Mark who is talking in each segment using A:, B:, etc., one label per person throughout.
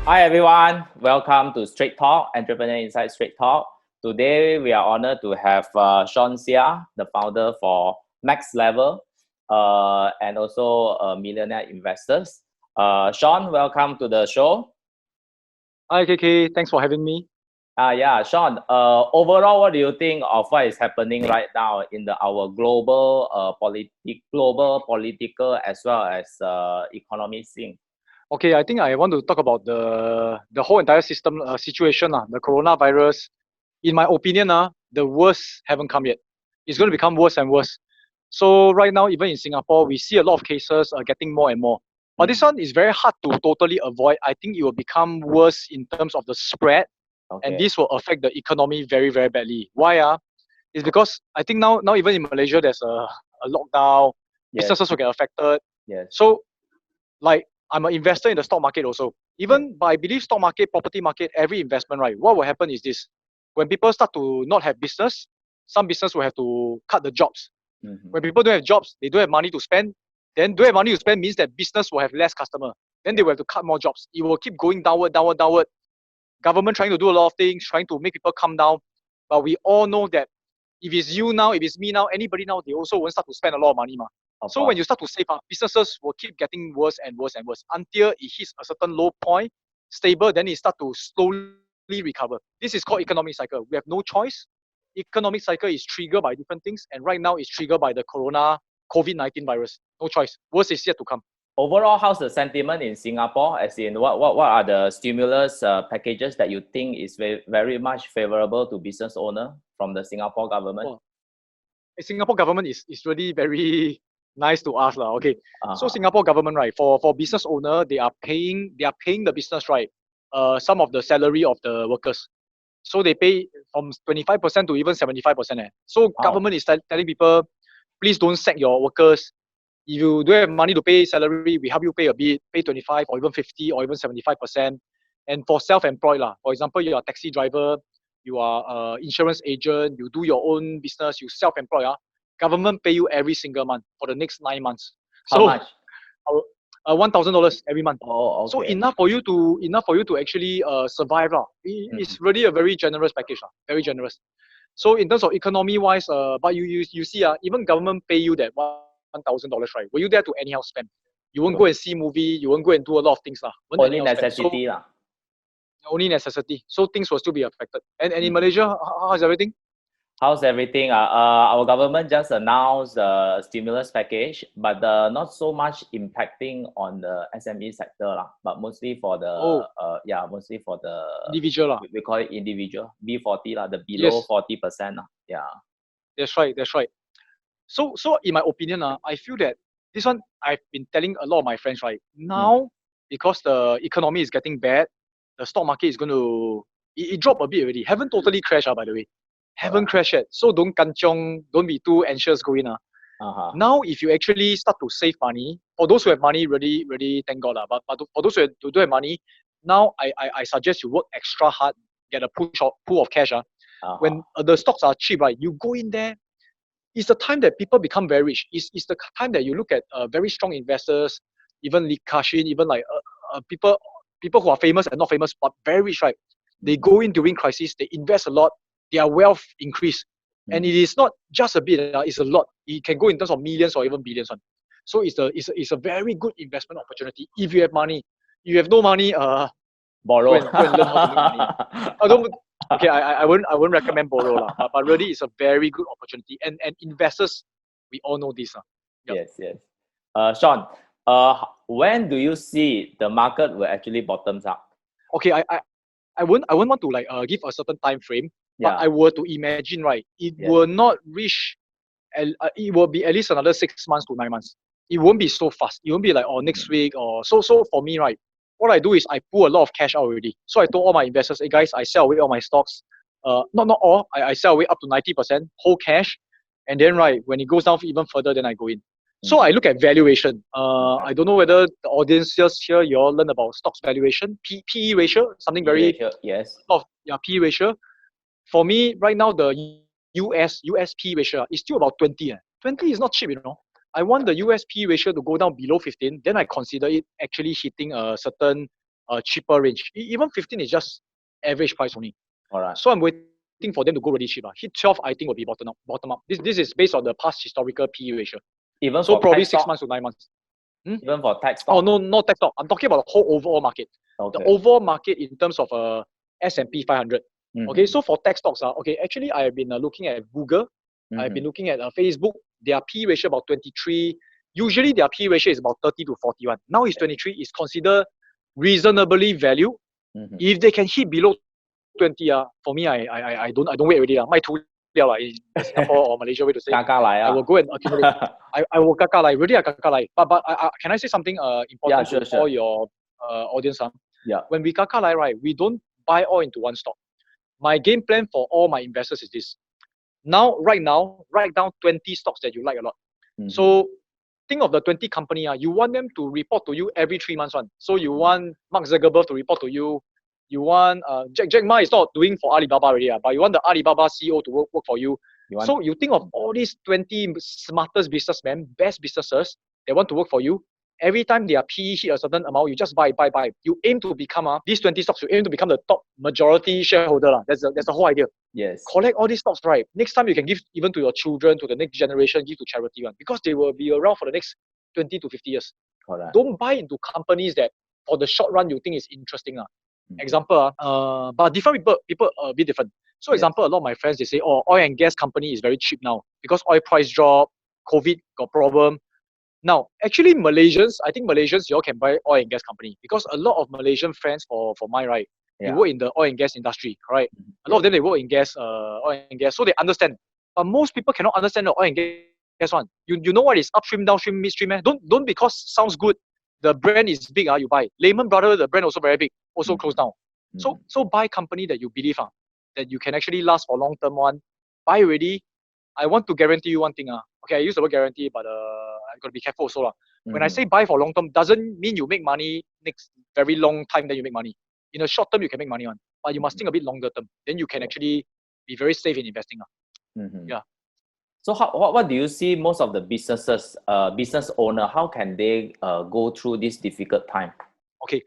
A: Hi everyone, welcome to Straight Talk, Entrepreneur Inside Straight Talk. Today we are honored to have Sean Seah, the founder for Max Level and also Millionaire Investors. Sean, welcome to the show.
B: Hi KK, thanks for having me.
A: Yeah, Sean, overall, what do you think of what is happening right now in our global political as well as economic scene?
B: Okay, I think I want to talk about the whole entire system situation, the coronavirus. In my opinion, the worst haven't come yet. It's going to become worse and worse. So right now, even in Singapore, we see a lot of cases getting more and more. But this one is very hard to totally avoid. I think it will become worse in terms of the spread, and this will affect the economy very, very badly. Why? It's because I think now even in Malaysia, there's a lockdown.
A: Yes.
B: Businesses will get affected.
A: Yes.
B: So like I'm an investor in the stock market also. Even but I believe stock market, property market, every investment, right? What will happen is this: when people start to not have business, some business will have to cut the jobs. When people don't have jobs, they don't have money to spend. Then don't have money to spend means that business will have less customer. Then they will have to cut more jobs. It will keep going downward, downward, downward. Government trying to do a lot of things, trying to make people calm down. But we all know that if it's you now, if it's me now, anybody now, they also won't start to spend a lot of money. So when you start to save up, businesses will keep getting worse and worse and worse until it hits a certain low point, stable, then it start to slowly recover. This is called economic cycle. We have no choice. Economic cycle is triggered by different things, and right now it's triggered by the COVID-19 virus. No choice. Worse is yet to come.
A: Overall, how's the sentiment in Singapore? As in, what are the stimulus packages that you think is very much favorable to business owner from the Singapore government?
B: Well, the Singapore government is really very nice to us, lah. Okay, so Singapore government, right, for business owner, they are paying the business, right, some of the salary of the workers. So they pay from 25% to even 75%. So government is telling people, please don't sack your workers. If you don't have money to pay salary, we help you pay a bit, pay 25 or even 50 or even 75%. And for self-employed, for example, you're a taxi driver, you are an insurance agent, you do your own business, you self-employed, government pay you every single month for the next 9 months.
A: How much?
B: $1,000 every month.
A: Oh, okay.
B: So enough for you to actually survive. It's really a very generous package. Very generous. So in terms of economy wise, but you see, even government pay you that $1,000, right? Were you there to anyhow spend? You won't go and see movie, you won't go and do a lot of things.
A: Only necessity.
B: Only necessity. So things will still be affected. And in Malaysia, how's everything?
A: How's everything? Our government just announced a stimulus package, but not so much impacting on the SME sector, but mostly for the mostly for the
B: individual.
A: We call it individual B40, the below 40%. Yeah.
B: That's right. So in my opinion, I feel that this one I've been telling a lot of my friends, right? Now, because the economy is getting bad, the stock market is going to it dropped a bit already. Haven't totally crashed, by the way. Haven't crashed yet. So don't kanchong, don't be too anxious going. Now, if you actually start to save money, for those who have money, really thank God. But for those who don't have money, now I suggest you work extra hard, get a pool of cash. When the stocks are cheap, right, you go in there. It's the time that people become very rich. It's the time that you look at very strong investors, even Lee Ka-shing, even like people who are famous and not famous, but very rich, right? They go in during crisis, they invest a lot, their wealth increase. And it is not just a bit, it's a lot. It can go in terms of millions or even billions. So it's a very good investment opportunity if you have money. If you have no money,
A: borrow.
B: Go and learn how to make money. Okay, I won't recommend borrow, but really it's a very good opportunity. And investors, we all know this.
A: Yep. Yes. Sean, when do you see the market will actually bottoms out?
B: Okay, I won't want to give a certain time frame, but I were to imagine, right, it will not reach, it will be at least another 6 months to 9 months. It won't be so fast. It won't be like next week or so. For me, right, what I do is I pull a lot of cash out already. So I told all my investors, hey guys, I sell away all my stocks. Not all. I sell away up to 90%, whole cash. And then right, when it goes down even further, then I go in. So I look at valuation. I don't know whether the audience here you all learn about stocks valuation, PE ratio, something very PE ratio. For me, right now the US PE ratio is still about 20. 20 is not cheap, I want the US PE ratio to go down below 15. Then I consider it actually hitting a certain cheaper range. Even 15 is just average price only.
A: All right.
B: So I'm waiting for them to go really cheap. Hit 12, I think will be bottom up. This is based on the past historical PE ratio.
A: Even
B: So
A: for
B: probably
A: tech
B: 6
A: stock?
B: months to 9 months.
A: Even for tech stock?
B: Oh no, not tech stock. I'm talking about the whole overall market.
A: Okay.
B: The overall market in terms of S&P 500. Okay, so for tech stocks, okay, actually I have been looking at Google. I've been looking at Facebook. Their P ratio about 23. Usually their P ratio is about 30 to 41. Now it's 23. Is considered reasonably valued. If they can hit below 20, for me, I don't wait already. My too in Singapore or Malaysia way to say. I will go and accumulate. I will kaka like really kaka like. But can I say something important
A: sure,
B: to all your audience?
A: Yeah.
B: When we kaka like, right, we don't buy all into one stock. My game plan for all my investors is this. Right now, write down 20 stocks that you like a lot. So think of the 20 company. You want them to report to you every 3 months. So you want Mark Zuckerberg to report to you. You want Jack Ma is not doing for Alibaba already, but you want the Alibaba CEO to work for you. So you think of all these 20 smartest businessmen, best businesses, they want to work for you. Every time their PE hit a certain amount, you just buy. You aim to become these 20 stocks. You aim to become the top majority shareholder. That's the whole idea.
A: Yes.
B: Collect all these stocks, right? Next time you can give even to your children, to the next generation, give to charity because they will be around for the next 20 to 50 years.
A: Correct.
B: Don't buy into companies that for the short run you think is interesting. Example, but different people a bit different. So example, a lot of my friends, they say, oh, oil and gas company is very cheap now because oil price drop, COVID got problem. Now, actually I think Malaysians, you all can buy oil and gas company because a lot of Malaysian friends for mine, right, they work in the oil and gas industry, right? A lot of them, they work in oil and gas, so they understand. But most people cannot understand the oil and gas one. You know what is upstream, downstream, midstream? Don't because sounds good, the brand is big, you buy. Lehman Brothers, the brand also very big, also closed down. So buy company that you believe that you can actually last for long term one. Buy already. I want to guarantee you one thing. Okay, I use the word guarantee, but I gotta be careful also. When I say buy for long term, doesn't mean you make money next very long time, then you make money. In the short term, you can make money but you must think a bit longer term. Then you can actually be very safe in investing. Yeah.
A: So what do you see most of the businesses, business owner, how can they go through this difficult time?
B: Okay.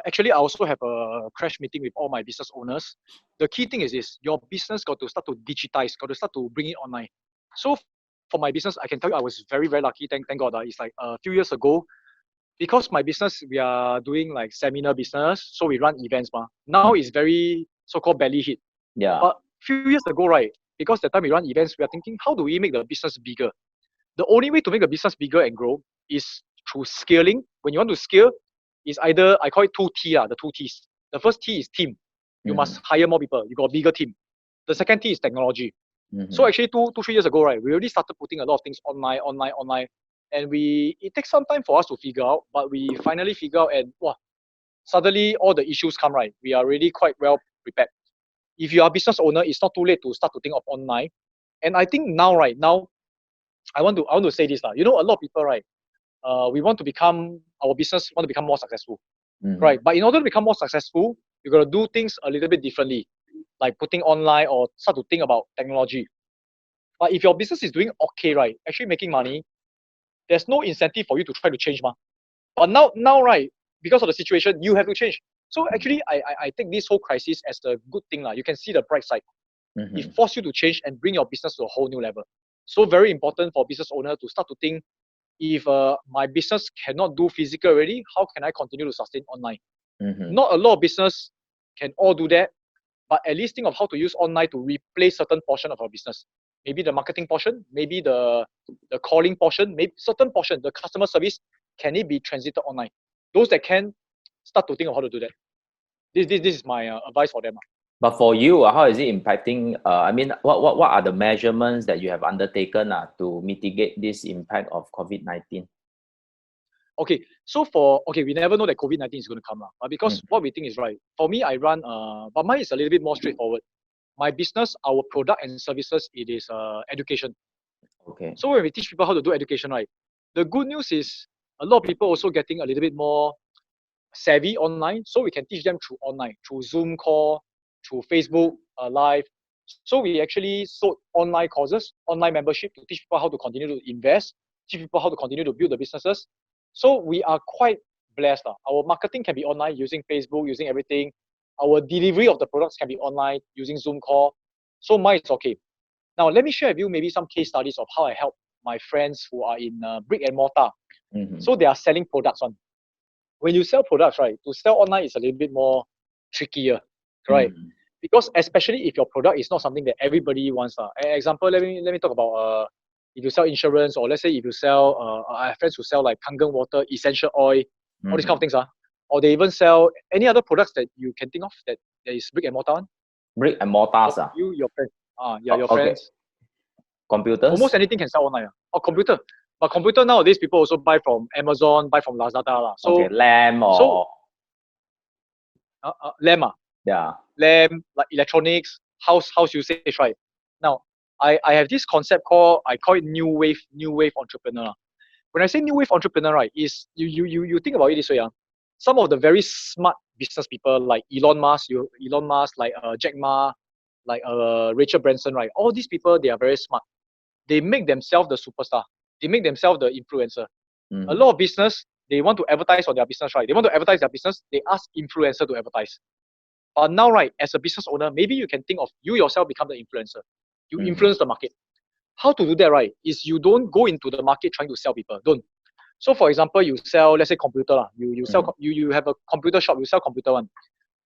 B: Actually, I also have a crash meeting with all my business owners. The key thing is this: your business got to start to digitize, got to start to bring it online. So for my business, I can tell you I was very, very lucky. Thank God. It's like a few years ago, because my business, we are doing like seminar business, so we run events. Now it's very so-called belly hit.
A: Yeah.
B: But a few years ago, right, because the time we run events, we are thinking, how do we make the business bigger? The only way to make the business bigger and grow is through scaling. When you want to scale, is either, I call it 2T, the 2Ts. The first T is team. You must hire more people. You got a bigger team. The second T is technology. So actually 3 years ago, right, we already started putting a lot of things online. And it takes some time for us to figure out, but we finally figure out and suddenly all the issues come, right. We are really quite well prepared. If you are a business owner, it's not too late to start to think of online. And I think now, I want to say this. A lot of people, right, we want to become, our business want to become more successful. Right. But in order to become more successful, you got to do things a little bit differently, like putting online or start to think about technology. But if your business is doing okay, right, actually making money, there's no incentive for you to try to change. But now, right, because of the situation, you have to change. So actually, I take this whole crisis as a good thing. You can see the bright side. It forces you to change and bring your business to a whole new level. So very important for business owner to start to think, if my business cannot do physical already, how can I continue to sustain online? Not a lot of business can all do that, but at least think of how to use online to replace certain portion of our business. Maybe the marketing portion, maybe the calling portion, maybe certain portion, the customer service, can it be transited online? Those that can, start to think of how to do that. This is my advice for them.
A: But for you, how is it impacting? I mean, what are the measurements that you have undertaken to mitigate this impact of COVID-19?
B: Okay, so we never know that COVID-19 is going to come. But because what we think is right. For me, I run, but mine is a little bit more straightforward. My business, our product and services, it is education.
A: Okay.
B: So when we teach people how to do education, right, the good news is a lot of people also getting a little bit more savvy online. So we can teach them through online, through Zoom call, through Facebook Live. So we actually sold online courses, online membership to teach people how to continue to invest, teach people how to continue to build the businesses. So we are quite blessed. Our marketing can be online using Facebook, using everything. Our delivery of the products can be online using Zoom call. So mine is okay. Now, let me share with you maybe some case studies of how I help my friends who are in brick and mortar. So they are selling products on. When you sell products, right, to sell online is a little bit more trickier, right? Because especially if your product is not something that everybody wants. Example, let me talk about if you sell insurance, or let's say if you sell I have friends who sell like Kangen water, essential oil, all these kind of things. Or they even sell any other products that you can think of that is brick and mortar on.
A: Brick and mortars.
B: You, your friends. Yeah, your
A: Okay.
B: friends.
A: Computers?
B: Almost anything can sell online. Or computer. But computer nowadays, people also buy from Amazon, buy from Lazada. So,
A: okay, lamp or...
B: So, lamp.
A: Yeah.
B: Lamp, like electronics, house usage, right? Now, I have this concept I call it new wave entrepreneur. When I say new wave entrepreneur, right, is you think about it this way. Some of the very smart business people like Elon Musk, like Jack Ma, like Rachel Branson, right? All these people, they are very smart. They make themselves the superstar. They make themselves the influencer. A lot of business, they want to advertise on their business, right? They want to advertise their business, they ask influencer to advertise. But now, right, as a business owner, maybe you can think of you yourself become the influencer. You influence the market. How to do that, right, is you don't go into the market trying to sell people. Don't. So for example, you sell, let's say, computer. You sell, you have a computer shop, you sell computer one.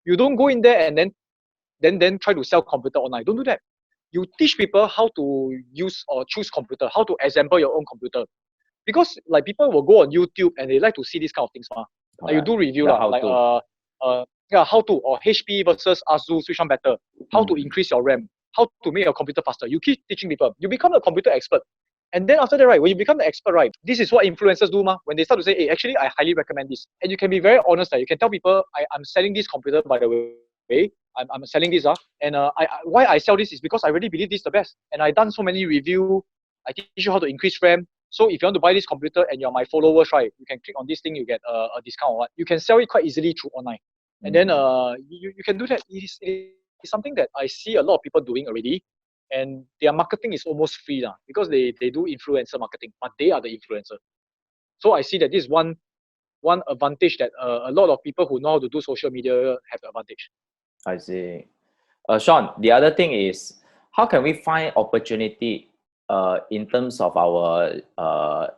B: You don't go in there and then try to sell computer online. Don't do that. You teach people how to use or choose computer, how to assemble your own computer. Because like people will go on YouTube and they like to see these kind of things. Like you do review how to, or HP versus Asus, which one better? How to increase your RAM? How to make your computer faster? You keep teaching people. You become a computer expert. And then after that, right, when you become the expert, right, this is what influencers do, when they start to say, hey, actually, I highly recommend this. And you can be very honest. You can tell people, I'm selling this computer, by the way. I'm selling this. And why I sell this is because I really believe this is the best. And I've done so many reviews. I teach you how to increase RAM. So if you want to buy this computer and you're my followers, right, you can click on this thing, you get a discount or what. You can sell it quite easily through online. And then you can do that. It is something that I see a lot of people doing already. And their marketing is almost free because they do influencer marketing, but they are the influencer. So I see that this is one advantage that a lot of people who know how to do social media have the advantage.
A: I see. Sean, the other thing is, how can we find opportunity in terms of our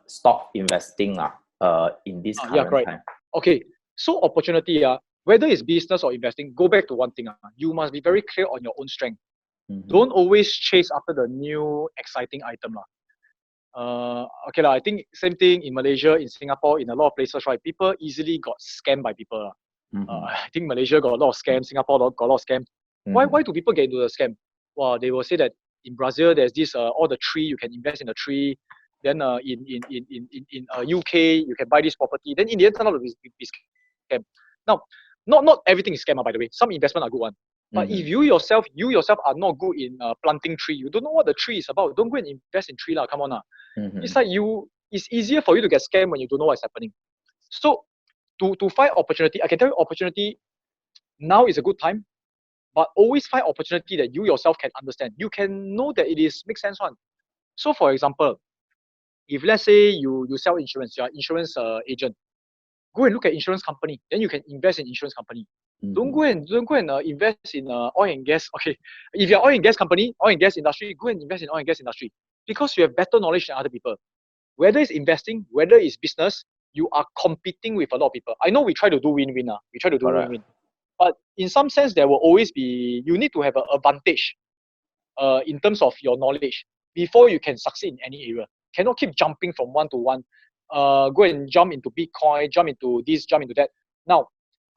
A: stock investing in this current time?
B: Okay, so opportunity, whether it's business or investing, go back to one thing. You must be very clear on your own strength. Don't always chase after the new exciting item. I think same thing in Malaysia, in Singapore, in a lot of places, right? People easily got scammed by people. I think Malaysia got a lot of scams, Singapore got a lot of scams. Why do people get into the scam? Well, they will say that in Brazil, there's this all the tree, you can invest in the tree. Then in UK, you can buy this property. Then in the end, turn out to be scam. Now, not everything is scam, by the way. Some investment are good one. But if you yourself are not good in planting tree, you don't know what the tree is about. Don't go and invest in tree lah. Come on . It's like it's easier for you to get scammed when you don't know what's happening. So to find opportunity, I can tell you opportunity now is a good time, but always find opportunity that you yourself can understand. You can know that it is makes sense one. So for example, if let's say you sell insurance, you're an insurance agent, go and look at insurance company. Then you can invest in insurance company. Don't go and invest in oil and gas. Okay, if you're oil and gas company, oil and gas industry, go and invest in oil and gas industry because you have better knowledge than other people. Whether it's investing, whether it's business, you are competing with a lot of people. I know we try to do win-win. We try to do win-win, but in some sense, there will always be. You need to have an advantage, in terms of your knowledge before you can succeed in any area. Cannot keep jumping from one to one. Go and jump into Bitcoin, jump into this, jump into that. Now,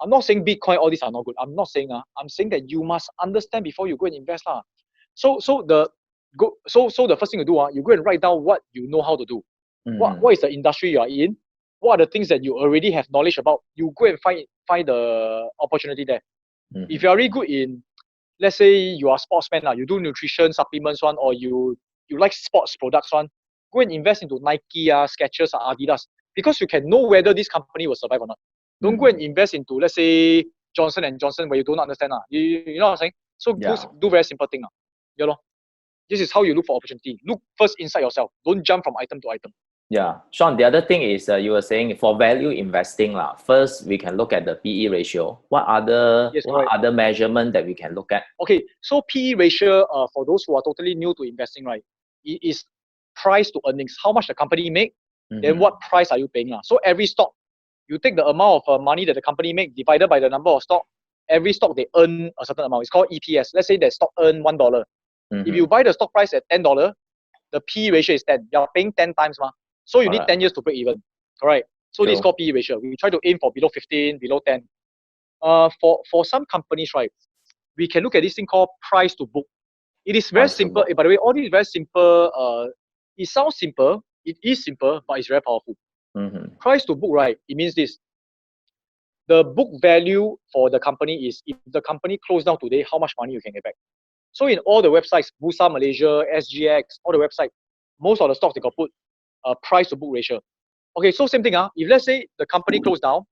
B: I'm not saying Bitcoin, all these are not good. I'm not saying I'm saying that you must understand before you go and invest So the first thing you do you go and write down what you know how to do. What is the industry you are in? What are the things that you already have knowledge about? You go and find the opportunity there. If you are really good in, let's say you are a sportsman, you do nutrition supplements one, or you like sports products one, go and invest into Nike, Skechers, or Adidas, because you can know whether this company will survive or not. Don't go and invest into, let's say, Johnson & Johnson, where you don't understand. You know what I'm saying? So do very simple thing. This is how you look for opportunity. Look first inside yourself. Don't jump from item to item.
A: Yeah, Sean, the other thing is you were saying for value investing, first we can look at the PE ratio.
B: Yes,
A: What
B: correct.
A: other measurement that we can look at?
B: Okay, so PE ratio, for those who are totally new to investing, right, it is price to earnings. How much the company make, then
A: Mm-hmm.
B: what price are you paying? So every stock, you take the amount of money that the company make divided by the number of stock. Every stock they earn a certain amount. It's called EPS. Let's say that stock earn $1. If
A: Mm-hmm.
B: you buy the stock price at $10, the PE ratio is 10. You're paying 10 times, so you need
A: Correct.
B: 10 years to break even. Correct. So this is
A: True.
B: called PE ratio. We try to aim for below 15, below 10. For some companies, right, we can look at this thing called price to book. It is very
A: Price to
B: simple.
A: book.
B: By the way, all this is very simple. It sounds simple. It is simple, but it's very powerful.
A: Mm-hmm.
B: Price to book, right? It means this. The book value for the company is if the company closed down today, how much money you can get back. So in all the websites, Bursa Malaysia, SGX, all the websites, most of the stocks they got put price to book ratio. Okay, so same thing. If let's say the company closed down,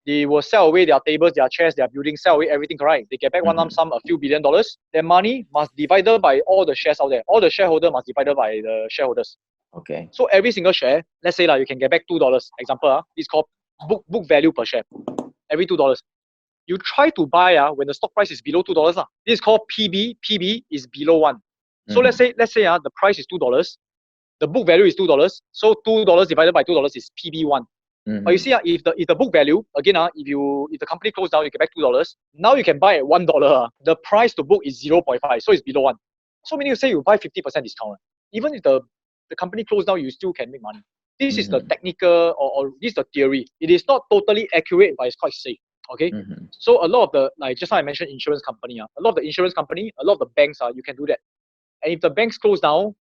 B: they will sell away their tables, their chairs, their buildings, sell away everything, correct? They get back one lump
A: Mm-hmm.
B: sum, a few $billion. Their money must divided by all the shares out there. All the shareholder must divided by the shareholders.
A: Okay.
B: So every single share, let's say you can get back $2. Example, it's called book value per share. Every $2. You try to buy when the stock price is below $2. This is called PB. PB is below 1. So let's
A: Mm-hmm.
B: say the price is $2. The book value is $2. So $2 divided by $2 is PB1. But you
A: Mm-hmm.
B: see, if the book value again, if the company closed down, you get back $2. Now you can buy at $1. The price to book is 0.5, so it's below 1. So meaning you say you buy 50% discount. Even if the company closed down, you still can make money. This is the
A: Mm-hmm.
B: technical or this is the theory. It is not totally accurate, but it's quite safe. Okay.
A: Mm-hmm.
B: So a lot of the just now I mentioned insurance company. A lot of the insurance company, a lot of the banks you can do that. And if the banks close down,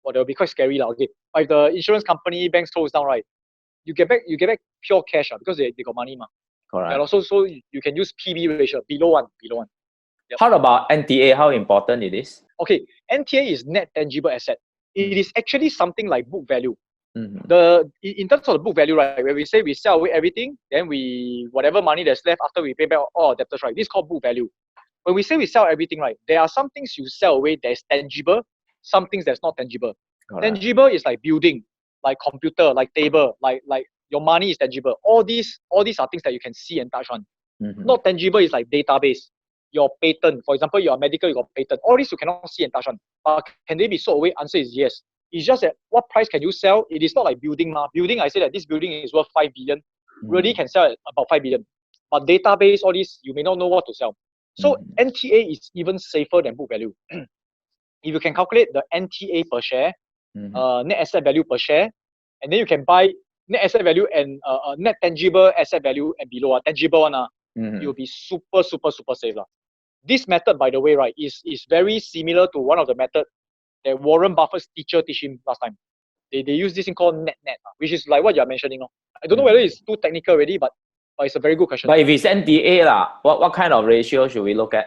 B: well, they'll be quite scary. Okay. But if the insurance company banks close down, right? You get back pure cash because they got money. Yeah,
A: Correct.
B: also so you can use PB ratio below 1, below 1. Yep.
A: How about NTA? How important it is?
B: Okay, NTA is net tangible asset. It is actually something like book value.
A: Mm-hmm.
B: In terms of the book value, right, where we say we sell away everything, then we whatever money that's left after we pay back all our debtors, right, this is called book value. When we say we sell everything, right, there are some things you sell away that's tangible, some things that's not tangible.
A: Correct.
B: Tangible is like building, like computer, like table, like your money is tangible. All these are things that you can see and touch on.
A: Mm-hmm.
B: Not tangible is like database, your patent. For example, you are medical, you got patent. All these you cannot see and touch on. But can they be sold away? Answer is yes. It's just that what price can you sell? It is not like building. Building, I say that this building is worth 5 billion. Really can sell at about 5 billion. But database, all this, you may not know what to sell. So
A: Mm-hmm.
B: NTA is even safer than book value. If you can calculate the NTA per share,
A: Mm-hmm.
B: net asset value per share, and then you can buy net asset value and net tangible asset value and below tangible one,
A: Mm-hmm.
B: you'll be super safe. This method, by the way, right, is very similar to one of the method that Warren Buffett's teacher teach him last time. They use this thing called net, which is like what you're mentioning. I don't know whether it's too technical already, but it's a very good question.
A: But if it's NTA, what kind of ratio should we look at?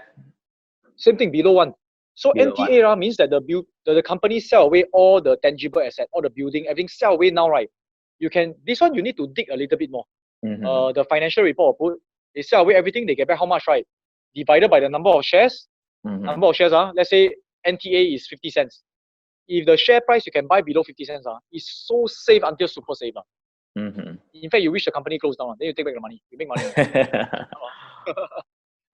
B: Same thing, below 1. So
A: Below
B: NTA means that the company sell away all the tangible asset, all the building, everything sell away now, right? This one you need to dig a little bit more.
A: Mm-hmm.
B: The financial report will put, they sell away everything, they get back how much, right? Divided by the number of shares.
A: Mm-hmm.
B: Number of shares, let's say NTA is 50 cents. If the share price you can buy below 50 cents, it's so safe until super safe.
A: Mm-hmm.
B: In fact, you wish the company closed down, then you take back the money. You make money.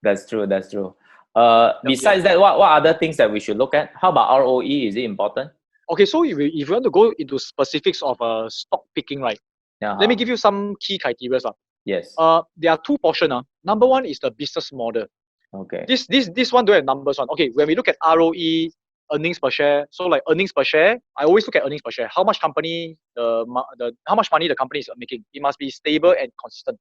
A: That's true. That's true.
B: Yep.
A: Besides that, what other things that we should look at? How about ROE? Is it important?
B: Okay, so if you want to go into specifics of stock picking, right? Let me give you some key criteria.
A: Yes.
B: There are two portions. Number one is the business model.
A: Okay.
B: This one don't have numbers on. Okay, when we look at ROE, earnings per share. So like earnings per share, I always look at earnings per share. How much company how much money the company is making. It must be stable and consistent.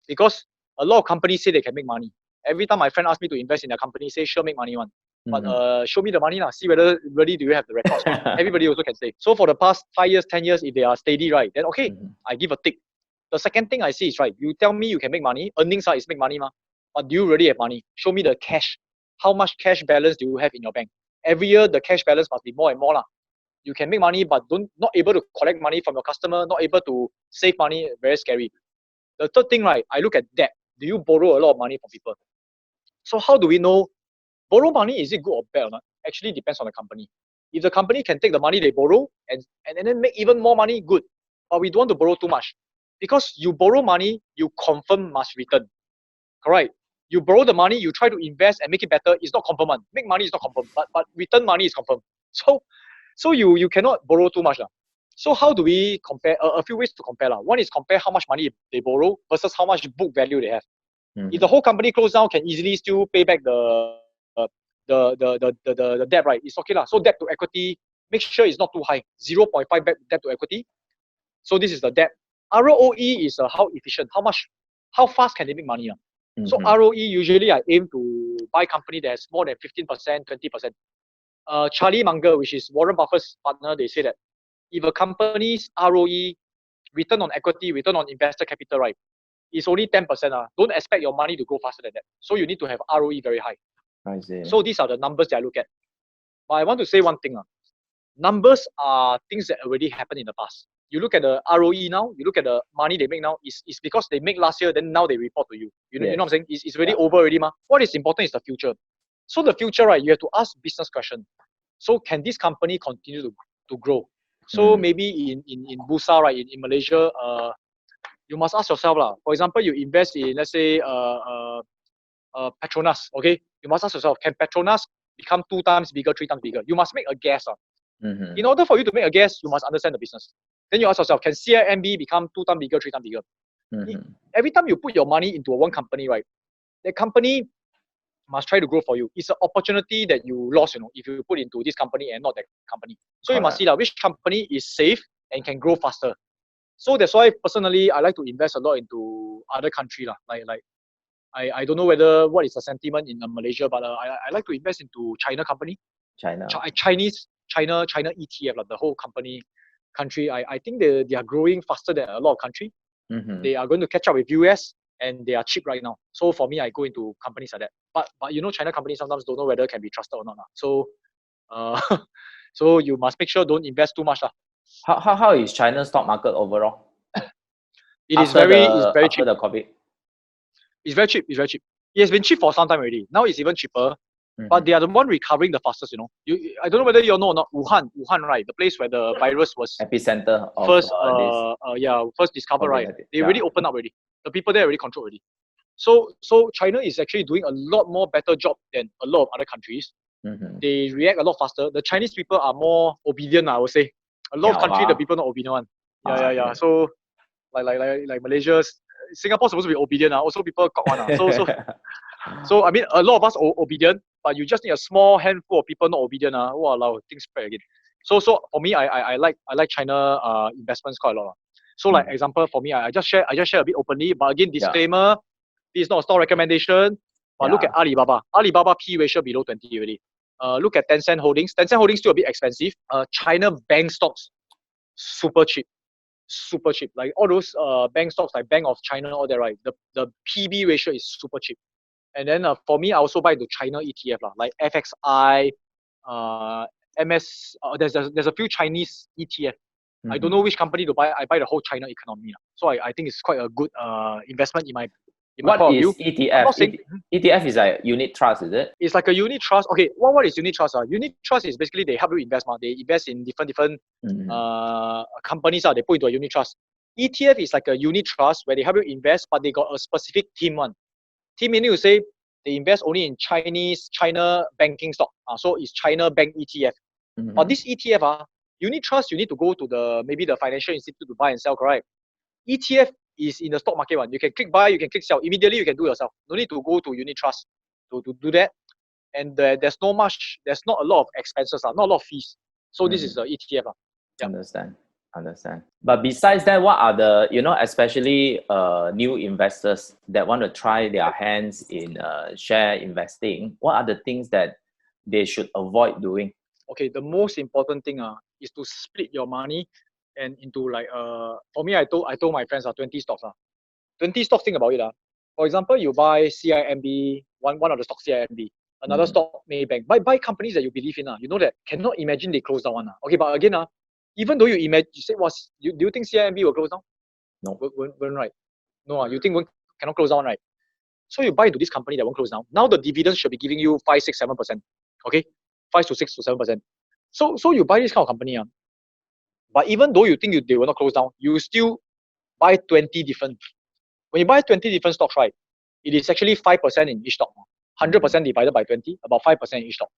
B: Because a lot of companies say they can make money. Every time my friend asks me to invest in their company, say sure make money one. But show me the money now. See whether really do you have the records. Everybody also can say. So for the past 5 years, 10 years, if they are steady, right, then okay, I give a tick. The second thing I see is right. You tell me you can make money. Earnings is make money, but do you really have money? Show me the cash. How much cash balance do you have in your bank? Every year the cash balance must be more and more lah. You can make money, but not able to collect money from your customer, not able to save money. Very scary. The third thing, right, I look at debt. Do you borrow a lot of money from people? So how do we know borrow money, is it good or bad or not? Actually depends on the company. If the company can take the money they borrow and then make even more money, good. but we don't want to borrow too much. Because you borrow money, you confirm must return. Correct? You borrow the money, you try to invest and make it better, it's not confirmed one. Make money is not confirmed, but return money is confirmed. So you cannot borrow too much. So how do we compare? A few ways to compare. One is compare how much money they borrow versus how much book value they have. If the whole company close down, can easily still pay back the debt, right? It's okay lah. So debt to equity, make sure it's not too high. 0.5 debt to equity. So this is the debt. ROE is how efficient, how fast can they make money. So ROE usually I aim to buy company that has more than 15%, 20%. Charlie Munger, which is Warren Buffett's partner, they say that if a company's ROE, return on equity, return on investor capital, right, is only 10%, don't expect your money to grow faster than that. So you need to have ROE very high.
A: I see.
B: So these are the numbers that I look at. But I want to say one thing. Numbers are things that already happened in the past. You look at the ROE now, you look at the money they make now, it's because they make last year, then now they report to you. You know,
A: Yes.
B: you know what I'm saying? It's already over already. What is important is the future. So the future, right, you have to ask business question. So can this company continue to grow? So maybe in Bursa, right, in Malaysia, you must ask yourself, for example, you invest in, let's say, Petronas, okay? You must ask yourself, can Petronas become 2 times bigger, 3 times bigger? You must make a guess. In order for you to make a guess, you must understand the business. Then you ask yourself, can CIMB become 2 times bigger, 3 times bigger? Every time you put your money into one company, right, that company must try to grow for you. It's an opportunity that you lost, if you put into this company and not that company. So you must see which company is safe and can grow faster. So that's why personally I like to invest a lot into other country. Like I don't know what is the sentiment in Malaysia, but I like to invest into China company.
A: China
B: ETF, the whole country. I think they are growing faster than a lot of country. They are going to catch up with US and they are cheap right now. So for me, I go into companies like that. But China companies sometimes don't know whether can be trusted or not. So so you must make sure don't invest too much.
A: How is China's stock market overall?
B: It's very
A: after
B: cheap.
A: the COVID.
B: It's very cheap. It has been cheap for some time already. Now it's even cheaper. But they are the one recovering the fastest, I don't know whether you know or not, Wuhan, right? The place where the virus was
A: epicenter of
B: first
A: this.
B: first discovered, right? They already opened up already. The people there already control already. So China is actually doing a lot more better job than a lot of other countries. They react a lot faster. The Chinese people are more obedient, I would say. A lot of countries, the people not obedient one. Yeah. So like Malaysia, Singapore supposed to be obedient. Also people got one. So I mean, a lot of us are obedient, but you just need a small handful of people not obedient. Wow, things spread again. So for me, I like China investments quite a lot. So like example for me, I just share a bit openly, but again disclaimer, this is not a stock recommendation. But look at Alibaba. Alibaba P ratio below 20 already. Look at Tencent Holdings. Tencent Holdings still a bit expensive. China bank stocks, super cheap. Like all those bank stocks like Bank of China, all that, right? The PB ratio is super cheap. And then for me, I also buy the China ETF, like FXI, MS. There's a few Chinese ETF. I don't know which company to buy. I buy the whole China economy. So I think it's quite a good investment in my
A: what
B: point
A: is
B: of view.
A: ETF? ETF is like unit trust, is it?
B: It's like a unit trust. Okay, what is unit trust? Unit trust is basically they help you invest. They invest in different companies. They put into a unit trust. ETF is like a unit trust where they help you invest, but they got a specific team one. Team meaning you say they invest only in China banking stock. So it's China bank ETF. But this ETF, unit trust, you need to go to maybe the financial institute to buy and sell, correct? ETF is in the stock market one. You can click buy, you can click sell. Immediately you can do yourself. No need to go to unit trust to do that. And there's not a lot of expenses, not a lot of fees. So this is the ETF.
A: Understand. But besides that, what are the, especially new investors that want to try their hands in share investing, what are the things that they should avoid doing?
B: Okay, the most important thing is to split your money and into like for me, I told my friends 20 stocks. 20 stocks, think about it. For example, you buy CIMB, one of the stocks CIMB, another stock Maybank. Buy companies that you believe in. You know that cannot imagine they close down one. Okay, but again, even though you say do you think CIMB will close down?
A: No.
B: Won't, right? No, you think cannot close down, right? So you buy into this company that won't close down. Now the dividends should be giving you 5, 6, 7%. Okay, 5 to 6 to 7%. So you buy this kind of company. But even though you think they will not close down, you still buy 20 different. When you buy 20 different stocks, right, it is actually 5% in each stock. 100% divided by 20, about 5% in each stock.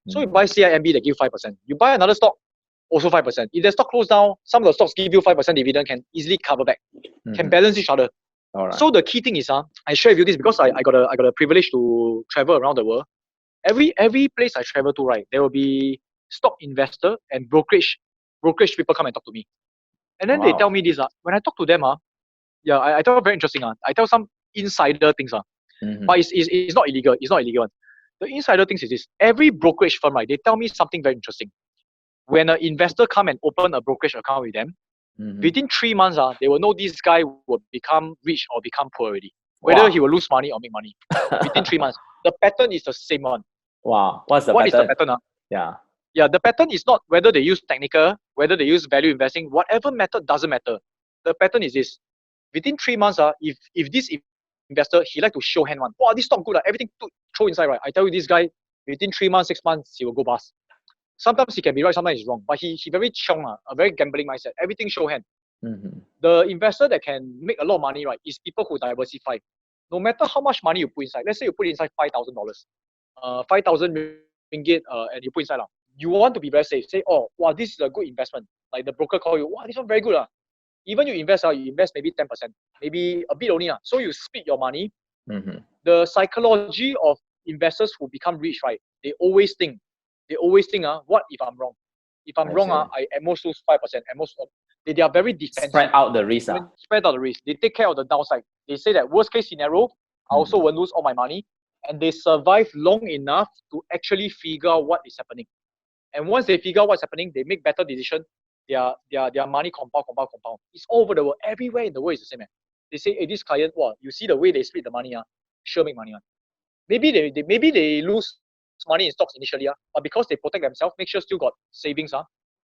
B: So you buy CIMB, they give 5%. You buy another stock, also 5%. If the stock close down, some of the stocks give you 5% dividend, can easily cover back, can balance each other.
A: All right.
B: So the key thing is, I share with you this because I got a privilege to travel around the world. Every place I travel to, right, there will be stock investor and brokerage people come and talk to me. And then they tell me this. When I talk to them, yeah, I tell very interesting. I tell some insider things. But it's not illegal. It's not illegal. The insider things is this. Every brokerage firm, right, they tell me something very interesting. When an investor come and open a brokerage account with them, within 3 months, they will know this guy will become rich or become poor already. Whether he will lose money or make money. Within 3 months. The pattern is the same one.
A: Wow. What is the
B: pattern?
A: Yeah.
B: Yeah, the pattern is not whether they use technical, whether they use value investing, whatever method doesn't matter. The pattern is this. Within 3 months, if this investor, he like to show hand one. Wow, this stock good, everything throw inside, right? I tell you, this guy, within 3 months, 6 months, he will go bust. Sometimes he can be right, sometimes he's wrong. But he very chiong, a very gambling mindset. Everything show hand. The investor that can make a lot of money, right, is people who diversify. No matter how much money you put inside, let's say you put inside $5,000, 5,000 ringgit, and you put inside. You want to be very safe. Say, oh, wow, this is a good investment. Like the broker call you, wow, this one very good. Even you invest maybe 10%, maybe a bit only. So you split your money. The psychology of investors who become rich, right, they always think, what if I'm wrong? If I'm wrong, I at most lose 5%. At most, they are very defensive.
A: Spread out the risk.
B: Spread out the risk. They take care of the downside. They say that worst case scenario, I also won't lose all my money. And they survive long enough to actually figure out what is happening. And once they figure out what's happening, they make better decision. Their money compound. It's all over the world. Everywhere in the world is the same. They say, hey, this client, wow, you see the way they split the money, sure make money. Maybe they lose money in stocks initially, but because they protect themselves, make sure still got savings.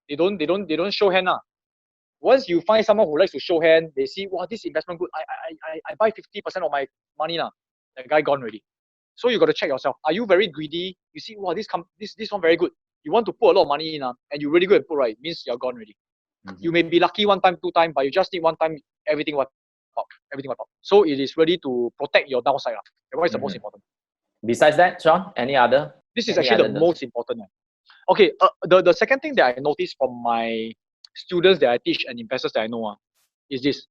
B: They don't show hand. Once you find someone who likes to show hand, they see, wow, this investment good. I buy 50% of my money now. The guy gone already. So you got to check yourself. Are you very greedy? You see, wow, this one very good. You want to put a lot of money in, and you really go and put, right, means you're gone already. You may be lucky 1 time, 2 time, but you just need 1 time, everything wipe out. So it is ready to protect your downside. What is the most important?
A: Besides that, Sean, any other?
B: This is actually the most important. Okay, the second thing that I noticed from my students that I teach and investors that I know is this.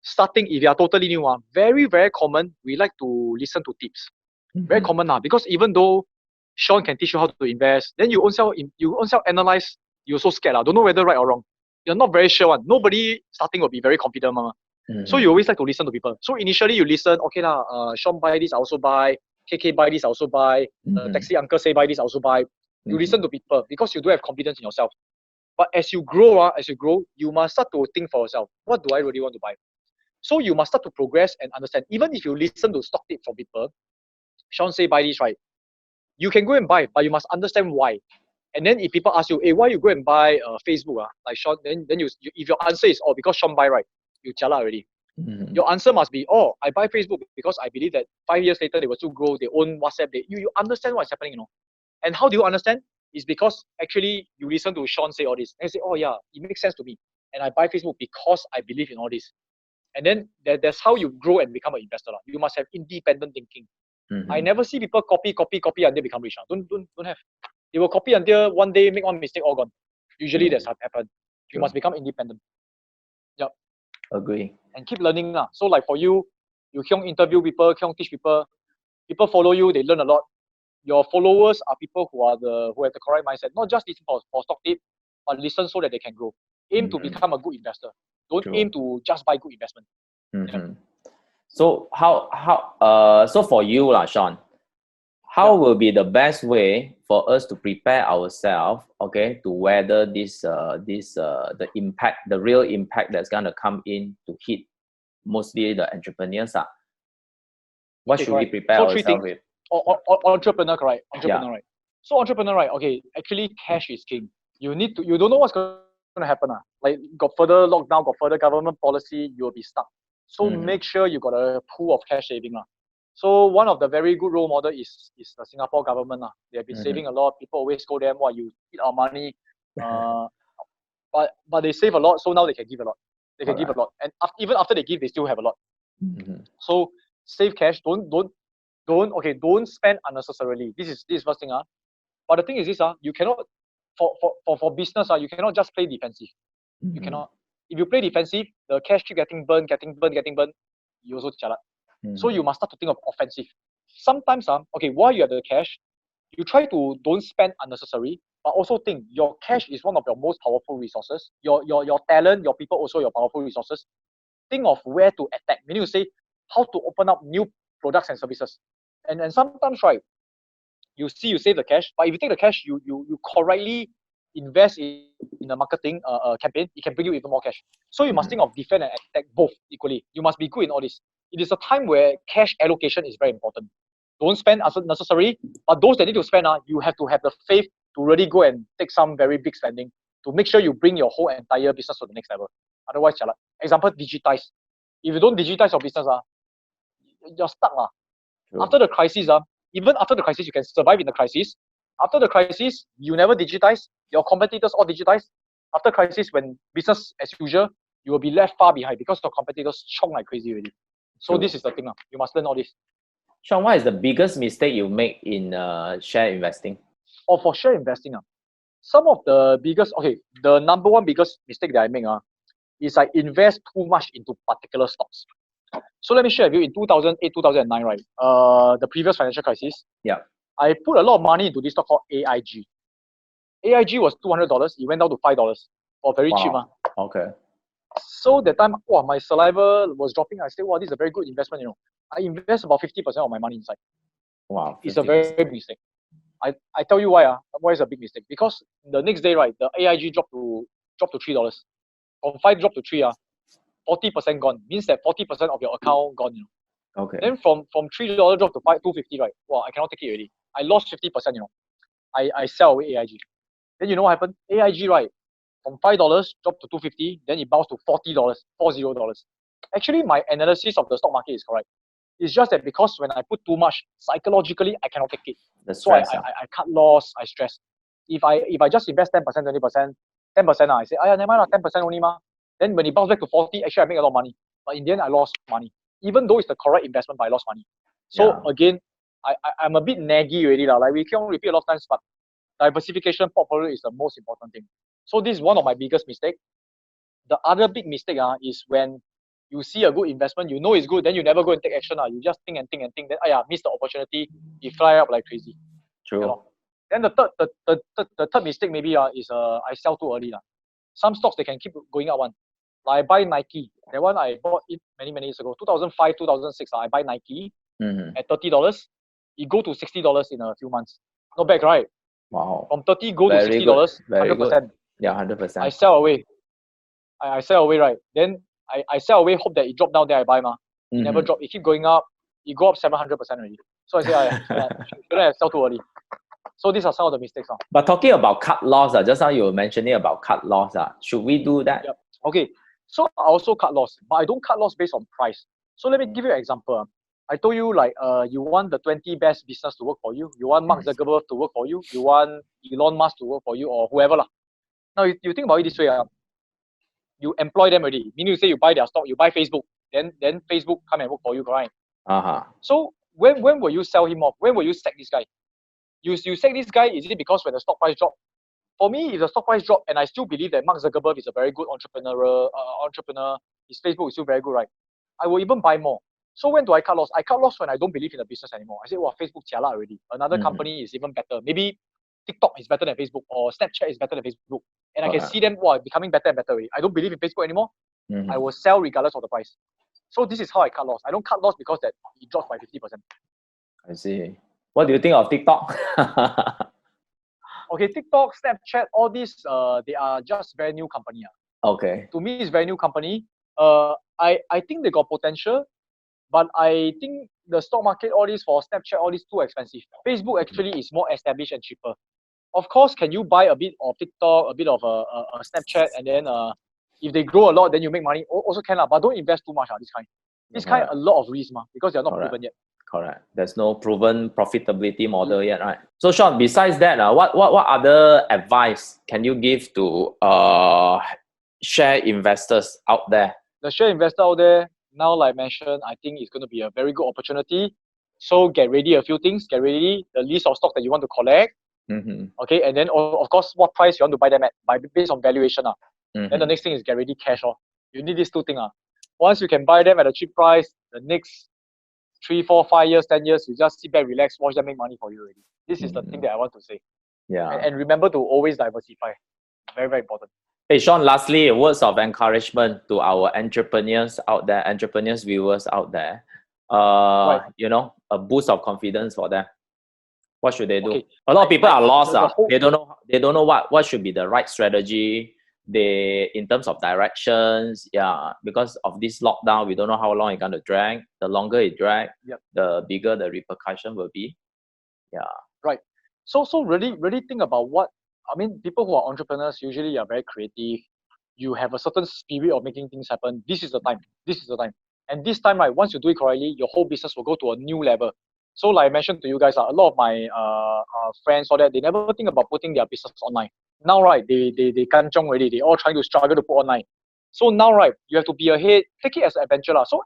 B: Starting, if you are totally new, very, very common, we like to listen to tips. Very common because even though Sean can teach you how to invest, then you own self analyze, you're so scared. Don't know whether right or wrong. You're not very sure. Nobody starting will be very confident. So you always like to listen to people. So initially you listen, okay, Sean buy this, I also buy. KK buy this, I also buy. Taxi uncle say buy this, I also buy. You listen to people because you do have confidence in yourself. But as you grow, you must start to think for yourself. What do I really want to buy? So you must start to progress and understand. Even if you listen to stock tips from people, Sean say buy this, right? You can go and buy, but you must understand why. And then if people ask you, hey, why you go and buy Facebook, like Sean, then you if your answer is, oh, because Sean buy, right, you chala already. Your answer must be, oh, I buy Facebook because I believe that 5 years later they will still grow, they own WhatsApp. You understand what's happening, And how do you understand? It's because actually you listen to Sean say all this. And you say, oh yeah, it makes sense to me. And I buy Facebook because I believe in all this. And then that's how you grow and become an investor. You must have independent thinking. I never see people copy until they become rich. Don't have. They will copy until one day make one mistake, all gone. Usually that's what happens. You must become independent. Yep.
A: Agree.
B: And keep learning. So like for you can interview people, can teach people. People follow you, they learn a lot. Your followers are people who have the correct mindset. Not just listen for stock tip, but listen so that they can grow. Aim to become a good investor. Don't aim to just buy good investment.
A: Yeah. So so for you, Sean, how will be the best way for us to prepare ourselves, okay, to weather the impact, the real impact that's gonna come in to hit mostly the entrepreneurs? What should we prepare ourselves with?
B: Entrepreneur, correct? Entrepreneur, right? So entrepreneur, right? Okay, actually cash is king. You don't know what's going to happen. Like got further lockdown, got further government policy, you'll be stuck. So make sure you got a pool of cash saving. So one of the very good role model is the Singapore government. They have been saving a lot. People always go there, you eat our money. but they save a lot, so now they can give a lot. They can give a
A: Alright.
B: lot, and even after they give, they still have a lot.
A: Mhm.
B: So save cash. Don't spend unnecessarily. This is first thing. But the thing is this, you cannot, for business, you cannot just play defensive. You
A: Mhm.
B: cannot. If you play defensive, the cash keep getting burned, you also jialat. So
A: Mhm.
B: you must start to think of offensive. Sometimes, while you have the cash, you try to don't spend unnecessary, but also think your cash is one of your most powerful resources. Your talent, your people also your powerful resources. Think of where to attack. Meaning to say how to open up new products and services. And sometimes, right, you save the cash, but if you take the cash, you correctly invest in the marketing campaign, it can bring you even more cash. So you must think of defend and attack both equally. You must be good in all this. It is a time where cash allocation is very important. Don't spend as unnecessary, but those that need to spend, you have to have the faith to really go and take some very big spending to make sure you bring your whole entire business to the next level. Otherwise, jialat. Example, digitize. If you don't digitize your business, you're stuck.
A: True.
B: After the crisis, even after the crisis, you can survive in the crisis. After the crisis, you never digitize. Your competitors all digitize. After crisis, when business as usual, you will be left far behind because your competitors chong like crazy already. So
A: True.
B: this is the thing. You must learn all this.
A: Sean, what is the biggest mistake you make in share investing?
B: Or for share investing, some of the biggest, the number one biggest mistake that I make is I invest too much into particular stocks. So let me share with you in 2008, 2009, right? The previous financial crisis,
A: Yeah.
B: I put a lot of money into this stock called AIG. AIG was $200. It went down to $5 for very cheap.
A: Wow. Okay.
B: So that time, my saliva was dropping. I said, this is a very good investment. I invest about 50% of my money inside.
A: Wow.
B: It's a very big mistake. I tell you why. Why is a big mistake? Because the next day, right, the AIG dropped to $3. From 5 dropped to 3, 40% gone. Means that 40% of your account gone.
A: Okay.
B: Then from $3 drop to 250, right? Wow, I cannot take it already. I lost 50%. I sell away AIG. Then you know what happened? AIG, right, from $5 dropped to 250, then it bounced to $40, $40. Actually, my analysis of the stock market is correct. It's just that because when I put too much, psychologically I cannot take it.
A: The
B: So I,
A: stress.
B: I cut loss, I stress. If I just invest 10%, 20%, 10%, I say, never mind, 10% only ma. Then when it bounces back to 40, actually I make a lot of money. But in the end, I lost money. Even though it's the correct investment, but I lost money. So again, I'm a bit naggy already. Like we can repeat a lot of times, but diversification portfolio is the most important thing. So this is one of my biggest mistakes. The other big mistake is when you see a good investment, you know it's good, then you never go and take action. You just think and think and think, then miss the opportunity, you fly up like crazy.
A: True.
B: Then the third mistake maybe is I sell too early. Some stocks they can keep going up one. Like I buy Nike. That one I bought it many years ago. 2005, 2006, I buy Nike at $30. It go to $60 in a few months. Not bad, right?
A: Wow.
B: From 30 go to
A: Very
B: $60,
A: good. Very
B: 100%.
A: good. Yeah, 100%.
B: I sell away. I sell away, right? Then I sell away, hope that it drop down, then I buy ma. It never drop. It keep going up. It go up 700% already. So I say, shouldn't have sell too early. So these are some of the mistakes.
A: But talking about cut loss, just now you were mentioning about cut loss. Should we do that?
B: Yep. Okay. So I also cut loss, but I don't cut loss based on price. So let me give you an example. I told you like you want the 20 best business to work for you. You want Mark Zuckerberg to work for you. You want Elon Musk to work for you or whoever lah. Now you think about it this way. You employ them already. Meaning you say you buy their stock, you buy Facebook, then Facebook come and work for you, correct? So when will you sell him off? When will you sack this guy? You sack this guy, is it because when the stock price drop? For me, if the stock price drop and I still believe that Mark Zuckerberg is a very good entrepreneur, his Facebook is still very good, right? I will even buy more. So when do I cut loss? I cut loss when I don't believe in the business anymore. I say, Facebook jialat already. Another company is even better. Maybe TikTok is better than Facebook or Snapchat is better than Facebook. And I can see them becoming better and better already. I don't believe in Facebook anymore. I will sell regardless of the price. So this is how I cut loss. I don't cut loss because that it drops by 50%.
A: I see. What do you think of TikTok?
B: Okay, TikTok, Snapchat, all these, they are just very new company.
A: Okay.
B: To me, it's very new company. I think they got potential, but I think the stock market, all this for Snapchat, all this too expensive. Facebook actually is more established and cheaper. Of course, can you buy a bit of TikTok, a bit of a Snapchat, and then if they grow a lot, then you make money. Also can, but don't invest too much. This kind a lot of risk because they are not proven yet.
A: Correct. There's no proven profitability model yet, right? So Sean, besides that, what other advice can you give to share investors out there?
B: The share investor out there, now like I mentioned, I think it's going to be a very good opportunity. So get ready a few things. Get ready the list of stock that you want to collect. Okay, and then of course, what price you want to buy them at based on valuation. Then the next thing is get ready cash. You need these two things. Once you can buy them at a cheap price, the next 3, 4, 5 years, 10 years, you just sit back, relax, watch them make money for you already. This is the thing that I want to say.
A: Yeah.
B: And remember to always diversify. Very, very important.
A: Hey Sean, lastly, words of encouragement to our entrepreneurs out there, entrepreneurs viewers out there.
B: Right.
A: You know, a boost of confidence for them. What should they do?
B: Okay.
A: A lot of people are lost.
B: They
A: don't know what should be the right strategy. They in terms of directions. Yeah, because of this lockdown, we don't know how long it's gonna drag. The longer it drags, the bigger the repercussion will be. Yeah.
B: Right. So really think about what I mean. People who are entrepreneurs usually are very creative. You have a certain spirit of making things happen. This is the time. This is the time. And this time, right, once you do it correctly, your whole business will go to a new level. So like I mentioned to you guys, a lot of my friends or that, they never think about putting their business online. Now, right, they kanchong already. They all trying to struggle to put online. So now, right, you have to be ahead. Take it as an adventure. So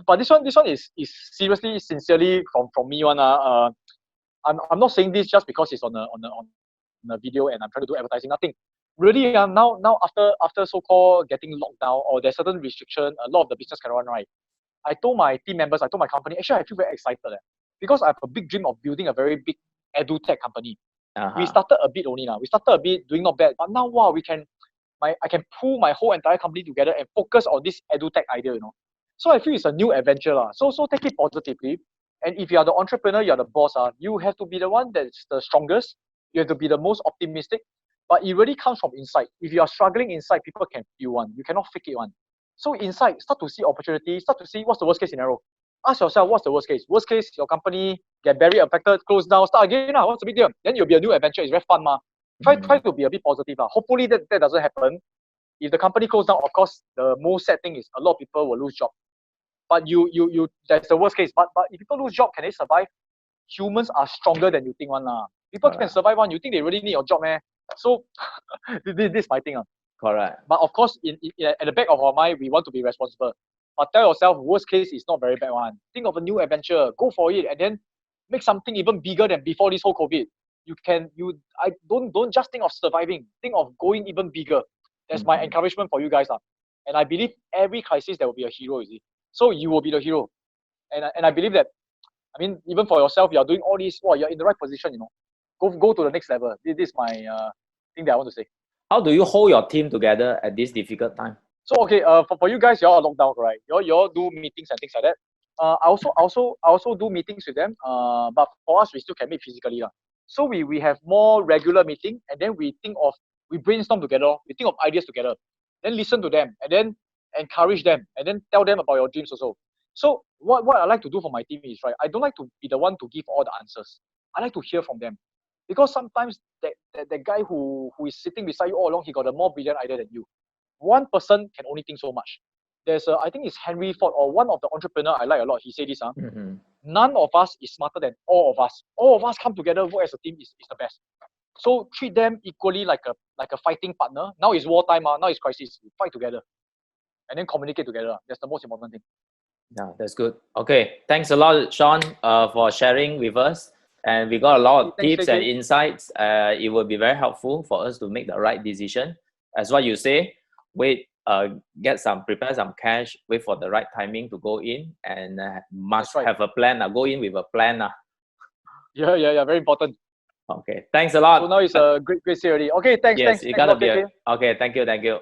B: but this one is seriously, sincerely from me one. I'm not saying this just because it's on a video and I'm trying to do advertising. Nothing. Really, now after so-called getting locked down or there's certain restriction, a lot of the business can run right. I told my team members, I told my company, actually I feel very excited because I have a big dream of building a very big edu-tech company. We started a bit only now. We started a bit doing not bad, but now wow, I can pull my whole entire company together and focus on this edu-tech idea, So I feel it's a new adventure. So take it positively. And if you are the entrepreneur, you're the boss, you have to be the one that's the strongest. You have to be the most optimistic. But it really comes from inside. If you are struggling inside, people can feel one. You cannot fake it one. So inside, start to see opportunities, start to see what's the worst case scenario. Ask yourself, what's the worst case? Worst case, your company get very affected, close down, start again. What's the big deal? Then you'll be a new adventure. It's very fun. Try to be a bit positive. Hopefully that doesn't happen. If the company closes down, of course, the most sad thing is a lot of people will lose job. But you that's the worst case. But if people lose job, can they survive? Humans are stronger than you think one. People can survive one. You think they really need your job, man? So this is my thing.
A: Correct.
B: But of course, at the back of our mind, we want to be responsible. But tell yourself, worst case is not very bad one. Think of a new adventure, go for it, and then make something even bigger than before this whole COVID. I don't just think of surviving. Think of going even bigger. That's my encouragement for you guys. And I believe every crisis there will be a hero, you see. So you will be the hero. And I believe that, I mean, even for yourself, you're doing all this, you're in the right position, Go to the next level. This is my thing that I want to say.
A: How do you hold your team together at this difficult time?
B: So okay, for you guys, you're locked down, right? You all do meetings and things like that. I also do meetings with them. But for us, we still can meet physically. So we have more regular meeting, and then we brainstorm together. We think of ideas together, then listen to them, and then encourage them, and then tell them about your dreams also. So what I like to do for my team is, right, I don't like to be the one to give all the answers. I like to hear from them. Because sometimes that guy who is sitting beside you all along, he got a more brilliant idea than you. One person can only think so much. I think it's Henry Ford or one of the entrepreneur I like a lot. He said this, none of us is smarter than all of us. All of us come together, work as a team is the best. So treat them equally like a fighting partner. Now it's wartime, now it's crisis. We fight together. And then communicate together. That's the most important thing.
A: Yeah, that's good. Okay, thanks a lot, Sean, for sharing with us. And we got a lot of tips and insights. It will be very helpful for us to make the right decision. As what you say, prepare some cash, wait for the right timing to go in, and must have a plan. Go in with a plan.
B: Yeah, very important.
A: Okay, thanks a lot.
B: So now it's a great series. Okay, thanks.
A: Yes, you gotta be. Okay, thank you.